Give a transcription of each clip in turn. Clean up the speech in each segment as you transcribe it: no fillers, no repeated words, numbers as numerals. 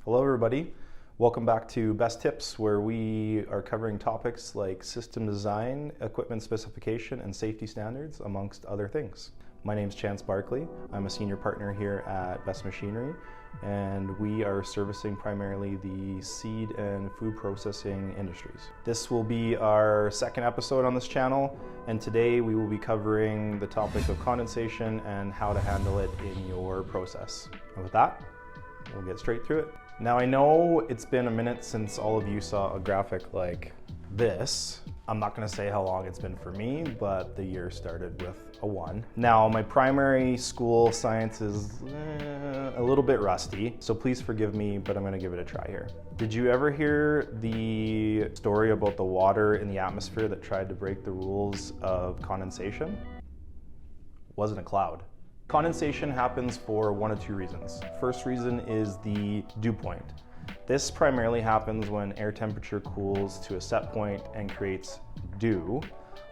Hello everybody, welcome back to Best Tips, where we are covering topics like system design, equipment specification, and safety standards, amongst other things. My name is Chance Barkley. I'm a senior partner here at Best Machinery, and we are servicing primarily the seed and food processing industries. This will be our second episode on this channel, and today we will be covering the topic of condensation and how to handle it in your process. And with that, we'll get straight through it. Now, I know it's been a minute since all of you saw a graphic like this. I'm not going to say how long it's been for me, but the year started with a 1. Now, my primary school science is a little bit rusty, so please forgive me, but I'm going to give it a try here. Did you ever hear the story about the water in the atmosphere that tried to break the rules of condensation? It wasn't a cloud. Condensation happens for one of two reasons. First reason is the dew point. This primarily happens when air temperature cools to a set point and creates dew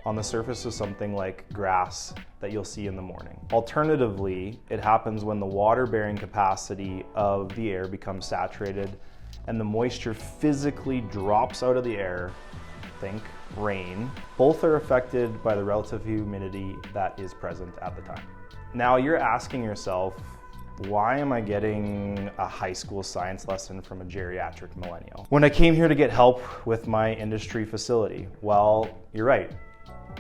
on the surface of something like grass that you'll see in the morning. Alternatively, it happens when the water-bearing capacity of the air becomes saturated and the moisture physically drops out of the air. Think rain. Both are affected by the relative humidity that is present at the time. Now you're asking yourself, why am I getting a high school science lesson from a geriatric millennial when I came here to get help with my industry facility? Well, you're right,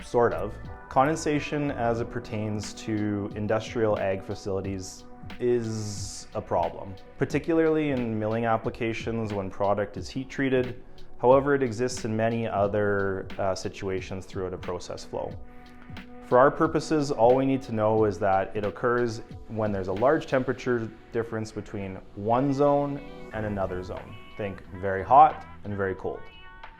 sort of. Condensation as it pertains to industrial ag facilities is a problem, particularly in milling applications when product is heat treated. However, it exists in many other situations throughout a process flow. For our purposes, all we need to know is that it occurs when there's a large temperature difference between one zone and another zone. Think very hot and very cold.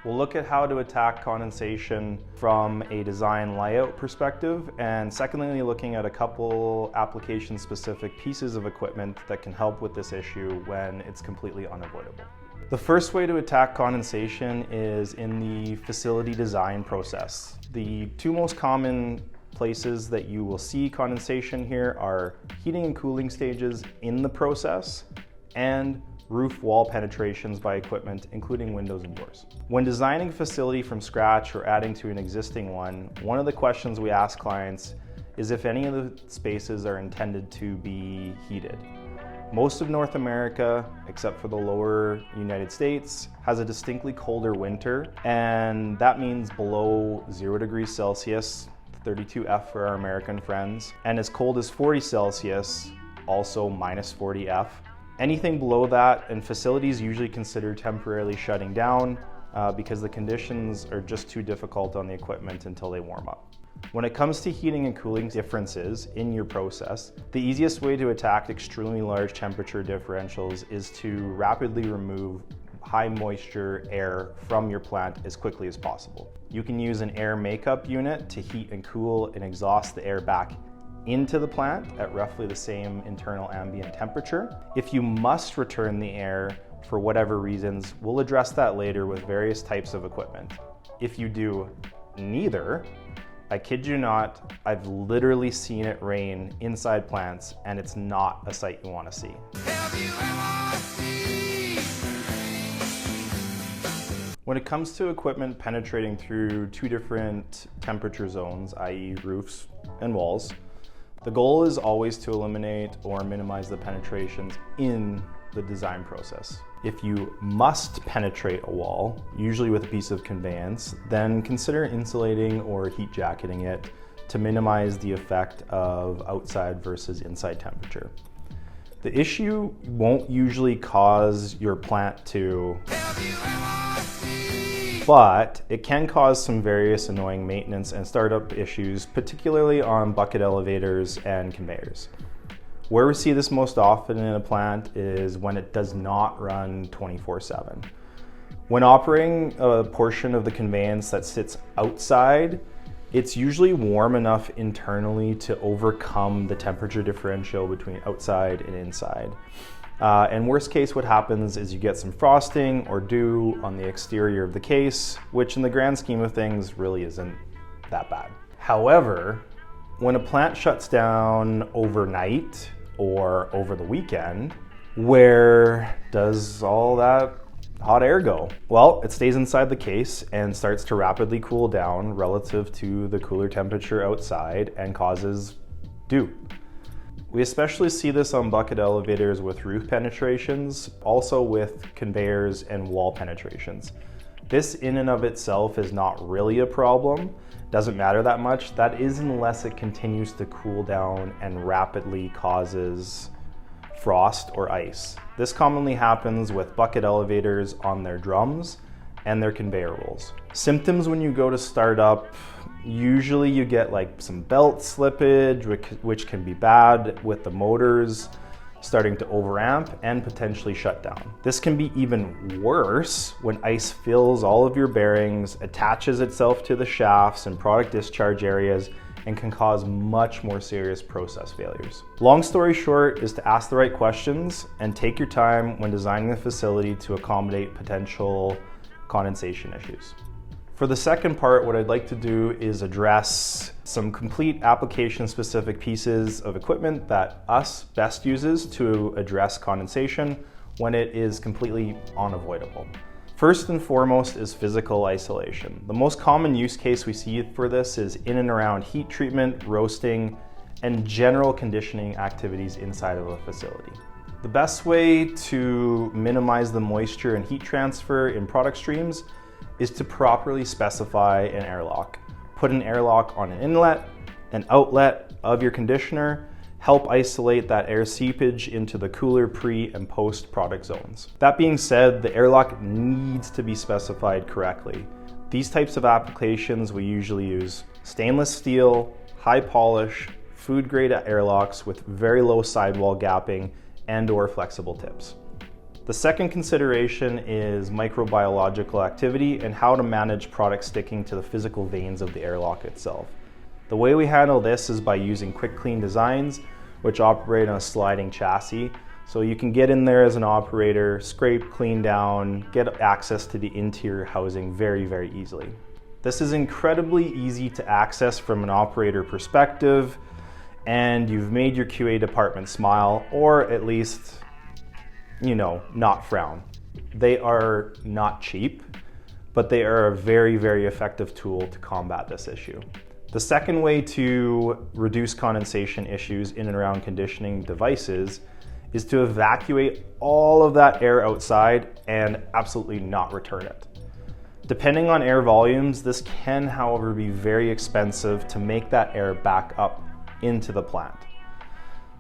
We'll look at how to attack condensation from a design layout perspective, and secondly, looking at a couple application-specific pieces of equipment that can help with this issue when it's completely unavoidable. The first way to attack condensation is in the facility design process. The two most common places that you will see condensation here are heating and cooling stages in the process and roof wall penetrations by equipment, including windows and doors. When designing a facility from scratch or adding to an existing one of the questions we ask clients is if any of the spaces are intended to be heated. Most of North America, except for the lower United States, has a distinctly colder winter, and that means below 0 degrees Celsius, 32F for our American friends, and as cold as 40 Celsius, also minus 40F. Anything below that, and facilities usually consider temporarily shutting down because the conditions are just too difficult on the equipment until they warm up. When it comes to heating and cooling differences in your process, the easiest way to attack extremely large temperature differentials is to rapidly remove high moisture air from your plant as quickly as possible. You can use an air makeup unit to heat and cool and exhaust the air back into the plant at roughly the same internal ambient temperature. If you must return the air for whatever reasons, we'll address that later with various types of equipment. If you do neither, I kid you not, I've literally seen it rain inside plants, and it's not a sight you want to see. When it comes to equipment penetrating through two different temperature zones, i.e. roofs and walls, the goal is always to eliminate or minimize the penetrations in the design process. If you must penetrate a wall, usually with a piece of conveyance, then consider insulating or heat jacketing it to minimize the effect of outside versus inside temperature. The issue won't usually cause your plant to, but it can cause some various annoying maintenance and startup issues, particularly on bucket elevators and conveyors. Where we see this most often in a plant is when it does not run 24/7. When operating a portion of the conveyance that sits outside, it's usually warm enough internally to overcome the temperature differential between outside and inside. And worst case, what happens is you get some frosting or dew on the exterior of the case, which in the grand scheme of things really isn't that bad. However, when a plant shuts down overnight or over the weekend, Where does all that hot air go? Well, it stays inside the case and starts to rapidly cool down relative to the cooler temperature outside and causes dew. We especially see this on bucket elevators with roof penetrations, also with conveyors and wall penetrations. This in and of itself is not really a problem, doesn't matter that much. That is unless it continues to cool down and rapidly causes frost or ice. This commonly happens with bucket elevators on their drums and their conveyor rolls. Symptoms when you go to start up, usually you get like some belt slippage, which can be bad with the motors starting to overamp and potentially shut down. This can be even worse when ice fills all of your bearings, attaches itself to the shafts and product discharge areas, and can cause much more serious process failures. Long story short is to ask the right questions and take your time when designing the facility to accommodate potential condensation issues. For the second part, what I'd like to do is address some complete application-specific pieces of equipment that Behst uses to address condensation when it is completely unavoidable. First and foremost is physical isolation. The most common use case we see for this is in and around heat treatment, roasting, and general conditioning activities inside of a facility. The best way to minimize the moisture and heat transfer in product streams is to properly specify an airlock. Put an airlock on an inlet, an outlet of your conditioner, help isolate that air seepage into the cooler pre and post product zones. That being said, the airlock needs to be specified correctly. These types of applications we usually use stainless steel, high polish, food grade airlocks with very low sidewall gapping and or flexible tips. The second consideration is microbiological activity and how to manage product sticking to the physical veins of the airlock itself. The way we handle this is by using quick clean designs, which operate on a sliding chassis. So you can get in there as an operator, scrape, clean down, get access to the interior housing very, very easily. This is incredibly easy to access from an operator perspective, and you've made your QA department smile, or at least, not frown. They are not cheap, but they are a very, very effective tool to combat this issue. The second way to reduce condensation issues in and around conditioning devices is to evacuate all of that air outside and absolutely not return it. Depending on air volumes, this can, however, be very expensive to make that air back up into the plant.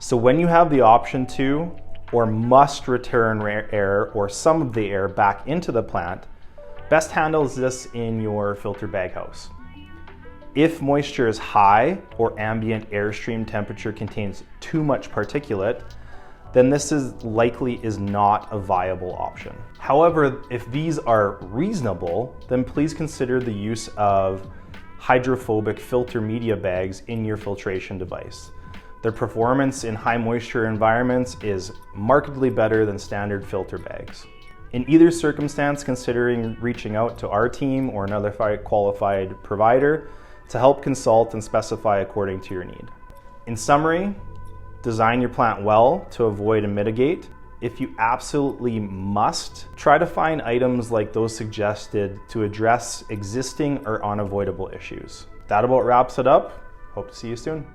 So when you have the option to, or must return air or some of the air back into the plant, Behst handles this in your filter bag house. If moisture is high or ambient airstream temperature contains too much particulate, then this is not a viable option. However, if these are reasonable, then please consider the use of hydrophobic filter media bags in your filtration device. Their performance in high moisture environments is markedly better than standard filter bags. In either circumstance, considering reaching out to our team or another qualified provider to help consult and specify according to your need. In summary, design your plant well to avoid and mitigate. If you absolutely must, try to find items like those suggested to address existing or unavoidable issues. That about wraps it up. Hope to see you soon.